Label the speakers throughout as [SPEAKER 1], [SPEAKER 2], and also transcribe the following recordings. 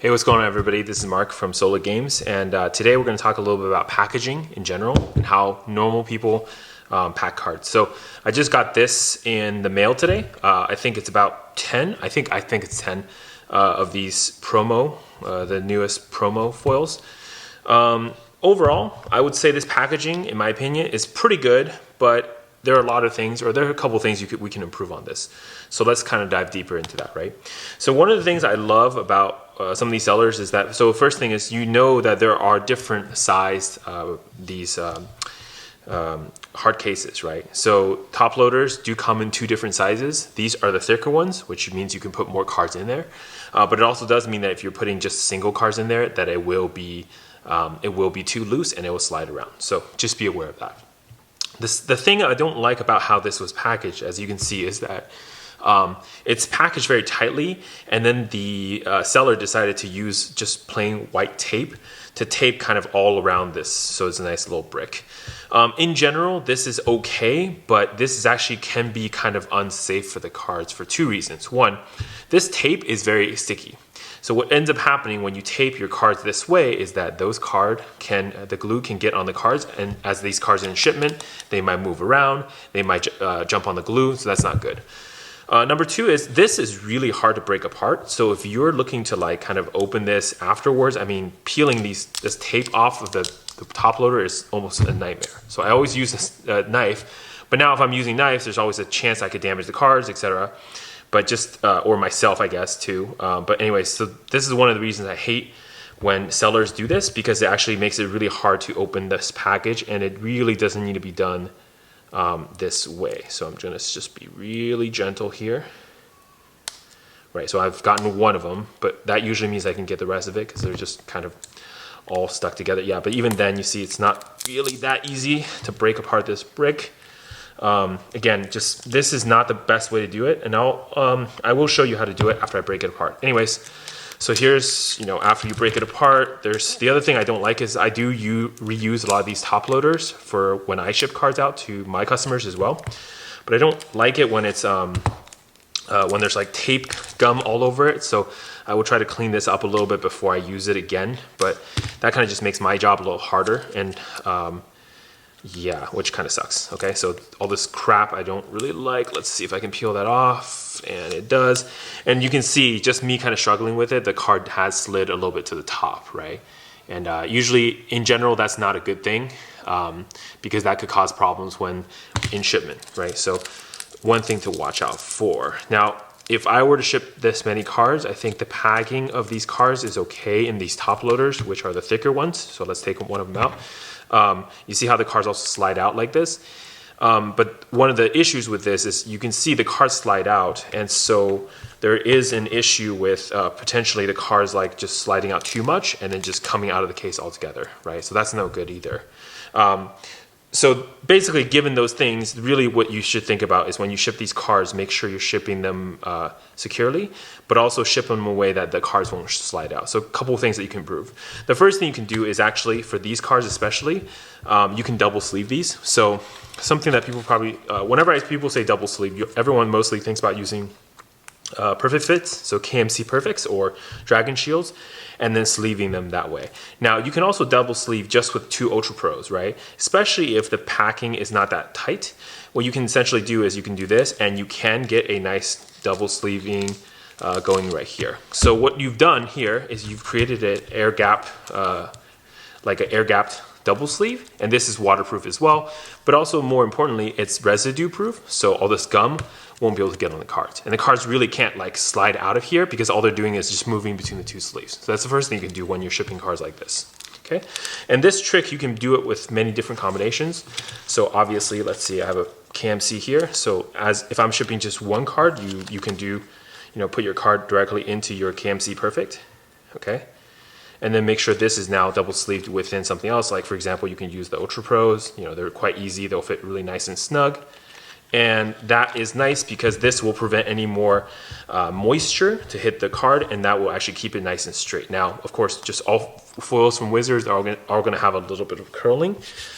[SPEAKER 1] Hey, what's going on, everybody? This is Mark from Solar Games, and today we're going to talk a little bit about packaging in general and how normal people pack cards. So I just got this in the mail today. I think it's about 10. I think it's 10 of these promo, the newest promo foils. Overall, I would say this packaging, in my opinion, is pretty good, but there are a lot of things, or there are a couple of things we can improve on this. So let's kind of dive deeper into that, right? So one of the things I love about some of these sellers is that, so first thing is, you know that there are different sized these hard cases, right? So top loaders do come in two different sizes. These are the thicker ones, which means you can put more cards in there. But it also does mean that if you're putting just single cards in there, that it will be too loose and it will slide around. So just be aware of that. The thing I don't like about how this was packaged, as you can see, is that it's packaged very tightly, and then the seller decided to use just plain white tape to tape kind of all around this, so it's a nice little brick. In general, this is okay, but this is actually can be kind of unsafe for the cards for two reasons. One, this tape is very sticky. So what ends up happening when you tape your cards this way is that the glue can get on the cards, and as these cards are in shipment, they might move around, they might jump on the glue, so that's not good. Number two is this is really hard to break apart. So if you're looking to like kind of open this afterwards, I mean, peeling this tape off of the top loader is almost a nightmare. So I always use this knife, but now if I'm using knives, there's always a chance I could damage the cards, etc. But just, or myself, I guess, too. But anyway, so this is one of the reasons I hate when sellers do this, because it actually makes it really hard to open this package, and it really doesn't need to be done this way. So I'm gonna just be really gentle here. Right, so I've gotten one of them, but that usually means I can get the rest of it because they're just kind of all stuck together. Yeah, but even then, you see it's not really that easy to break apart this brick. Again, just this is not the best way to do it, and I will show you how to do it after I break it apart. Anyways, so here's, after you break it apart, there's the other thing I don't like is I do reuse a lot of these top loaders for when I ship cards out to my customers as well, but I don't like it when it's when there's like tape gum all over it. So I will try to clean this up a little bit before I use it again, but that kind of just makes my job a little harder, and yeah, which kind of sucks. Okay, so all this crap I don't really like. Let's see if I can peel that off, and it does. And you can see just me kind of struggling with it. The card has slid a little bit to the top, right? And usually, in general, that's not a good thing because that could cause problems when in shipment, right? So one thing to watch out for. Now, if I were to ship this many cards, I think the packing of these cards is okay in these top loaders, which are the thicker ones. So let's take one of them out. You see how the cards also slide out like this? But one of the issues with this is you can see the cards slide out, and so there is an issue with potentially the cards like just sliding out too much and then just coming out of the case altogether, right? So that's no good either. So basically, given those things, really what you should think about is when you ship these cards, make sure you're shipping them securely, but also ship them in a way that the cards won't slide out. So a couple of things that you can improve. The first thing you can do is actually, for these cards especially, you can double sleeve these. So something that people probably, whenever people say double sleeve, everyone mostly thinks about using perfect fits, so KMC perfects or dragon shields, and then sleeving them that way. Now you can also double sleeve just with two Ultra Pros, right? Especially if the packing is not that tight. What you can essentially do is you can do this, and you can get a nice double sleeving going right here. So what you've done here is you've created an air gap, like an air gapped double sleeve, and this is waterproof as well, but also more importantly, it's residue proof, so all this gum won't be able to get on the cards, and the cards really can't like slide out of here because all they're doing is just moving between the two sleeves. So that's the first thing you can do when you're shipping cards like this. Okay, and this trick you can do it with many different combinations. So obviously, let's see, I have a KMC here. So if I'm shipping just one card, you can do, put your card directly into your KMC Perfect. Okay. And then make sure this is now double sleeved within something else. Like for example, you can use the Ultra Pros. They're quite easy. They'll fit really nice and snug. And that is nice because this will prevent any more moisture to hit the card, and that will actually keep it nice and straight. Now, of course, just all foils from Wizards are going to have a little bit of curling,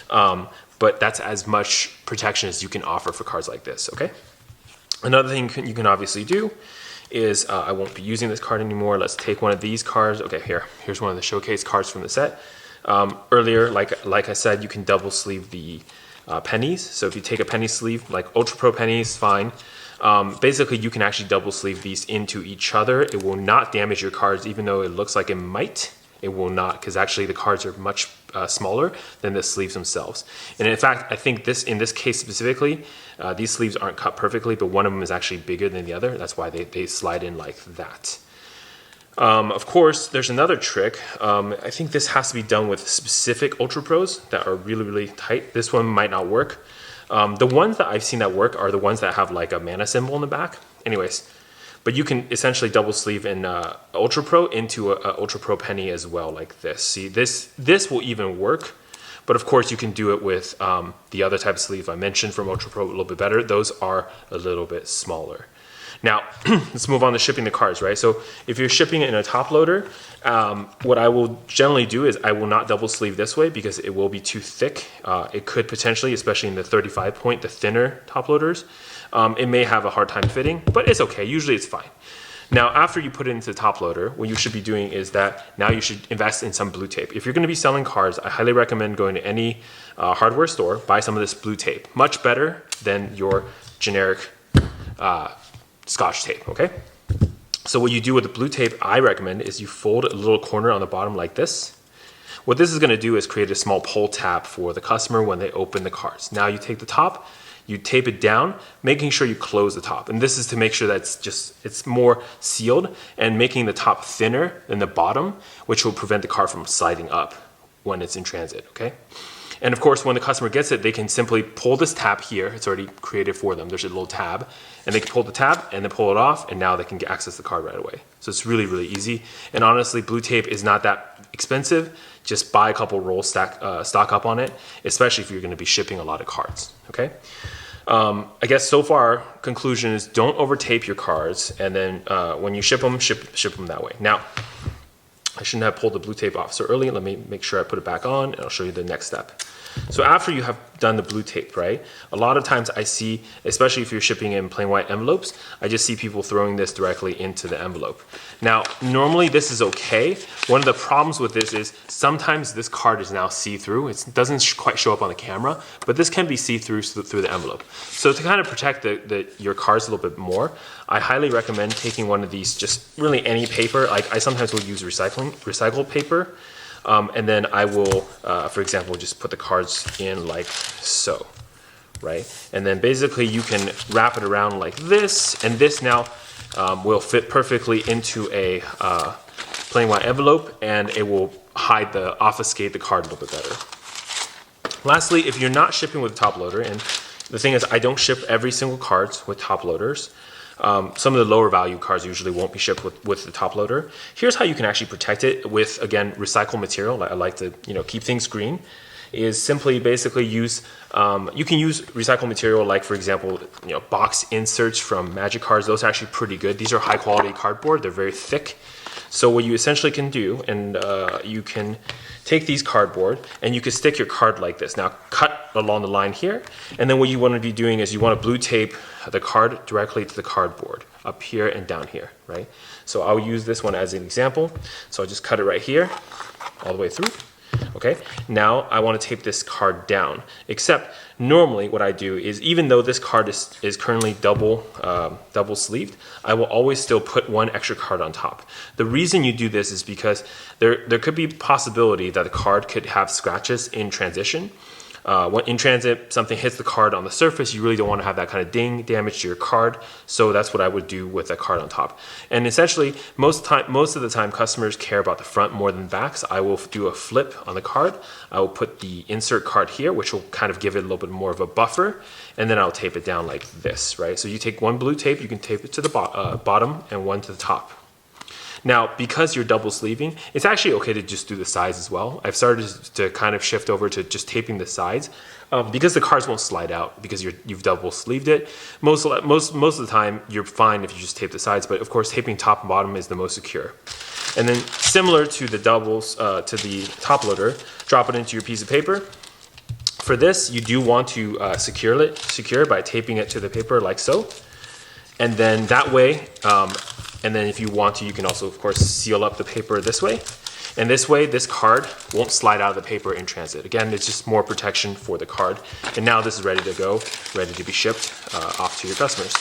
[SPEAKER 1] but that's as much protection as you can offer for cards like this, okay? Another thing you can obviously do is I won't be using this card anymore. Let's take one of these cards. Okay, here's one of the showcase cards from the set. Earlier, like I said, you can double sleeve the pennies. So if you take a penny sleeve, like Ultra Pro pennies, fine. Basically, you can actually double sleeve these into each other. It will not damage your cards, even though it looks like it might. It will not, because actually the cards are much smaller than the sleeves themselves. And in fact, I think in this case specifically, these sleeves aren't cut perfectly, but one of them is actually bigger than the other. That's why they slide in like that. Of course, there's another trick. I think this has to be done with specific Ultra Pros that are really, really tight. This one might not work. The ones that I've seen that work are the ones that have like a mana symbol in the back. Anyways, but you can essentially double sleeve an Ultra Pro into a Ultra Pro penny as well, like this. See, this will even work, but of course you can do it with the other type of sleeve I mentioned from Ultra Pro a little bit better. Those are a little bit smaller. Now, let's move on to shipping the cards, right? So if you're shipping it in a top loader, what I will generally do is I will not double sleeve this way because it will be too thick. It could potentially, especially in the 35 point, the thinner top loaders, it may have a hard time fitting, but it's okay. Usually it's fine. Now, after you put it into the top loader, what you should be doing is that now you should invest in some blue tape. If you're going to be selling cards, I highly recommend going to any hardware store, buy some of this blue tape. Much better than your generic Scotch tape, okay? So what you do with the blue tape, I recommend, is you fold a little corner on the bottom like this. What this is going to do is create a small pull tab for the customer when they open the cards. Now you take the top, you tape it down, making sure you close the top. And this is to make sure that it's more sealed and making the top thinner than the bottom, which will prevent the card from sliding up when it's in transit, okay? And of course, when the customer gets it, they can simply pull this tab here. It's already created for them. There's a little tab, and they can pull the tab and then pull it off, and now they can access the card right away. So it's really, really easy. And honestly, blue tape is not that expensive. Just buy a couple rolls, stock up on it, especially if you're going to be shipping a lot of cards, okay? I guess so far, conclusion is don't over tape your cards, and then when you ship them that way. Now, I shouldn't have pulled the blue tape off so early. Let me make sure I put it back on, and I'll show you the next step. So after you have done the blue tape, right, a lot of times I see, especially if you're shipping in plain white envelopes, I just see people throwing this directly into the envelope. Now, normally this is okay. One of the problems with this is sometimes this card is now see-through. It doesn't quite show up on the camera, but this can be see-through through the envelope. So to kind of protect your cards a little bit more, I highly recommend taking one of these, just really any paper. Like I sometimes will use recycled paper. And then I will, for example, just put the cards in like so, right? And then basically you can wrap it around like this, and this now will fit perfectly into a plain white envelope, and it will obfuscate the card a little bit better. Lastly, if you're not shipping with a top loader, and the thing is I don't ship every single cards with top loaders. Some of the lower value cards usually won't be shipped with the top loader. Here's how you can actually protect it with, again, recycled material. I like to keep things green. Is simply basically use, you can use recycled material like, for example, box inserts from Magic cards. Those are actually pretty good. These are high quality cardboard. They're very thick. So what you essentially can do, and you can take these cardboard and you can stick your card like this. Now cut along the line here, and then what you want to be doing is you want to blue tape the card directly to the cardboard up here and down here, right? So I'll use this one as an example. So I'll just cut it right here all the way through. Okay, now I want to tape this card down, except normally what I do is, even though this card is currently double sleeved, I will always still put one extra card on top. The reason you do this is because there could be a possibility that the card could have scratches in transition. When in transit, something hits the card on the surface, you really don't want to have that kind of ding damage to your card. So that's what I would do with a card on top. And essentially, most of the time, customers care about the front more than back. So I will do a flip on the card. I will put the insert card here, which will kind of give it a little bit more of a buffer. And then I'll tape it down like this, right? So you take one blue tape, you can tape it to the bottom and one to the top. Now, because you're double sleeving, it's actually okay to just do the sides as well. I've started to kind of shift over to just taping the sides because the cards won't slide out because you've double sleeved it. Most of the time, you're fine if you just tape the sides, but of course, taping top and bottom is the most secure. And then similar to the doubles, to the top loader, drop it into your piece of paper. For this, you do want to secure by taping it to the paper like so. And then that way, And then if you want to, you can also, of course, seal up the paper this way. And this way, this card won't slide out of the paper in transit. Again, it's just more protection for the card. And now this is ready to go, ready to be shipped off to your customers.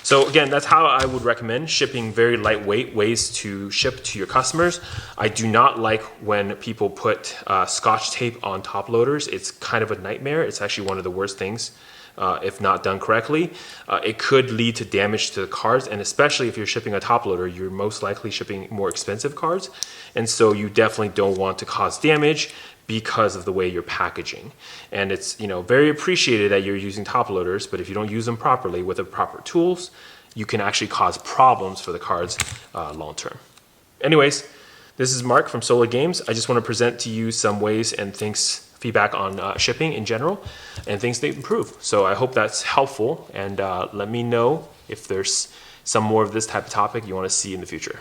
[SPEAKER 1] So again, that's how I would recommend shipping very lightweight ways to ship to your customers. I do not like when people put Scotch tape on top loaders. It's kind of a nightmare. It's actually one of the worst things. If not done correctly, it could lead to damage to the cards, and especially if you're shipping a top loader, you're most likely shipping more expensive cards, and so you definitely don't want to cause damage because of the way you're packaging. And it's very appreciated that you're using top loaders, but if you don't use them properly with the proper tools, you can actually cause problems for the cards long term. Anyways, this is Mark from Solar Games. I just want to present to you some ways and feedback on shipping in general and things to improve. So I hope that's helpful, and let me know if there's some more of this type of topic you want to see in the future.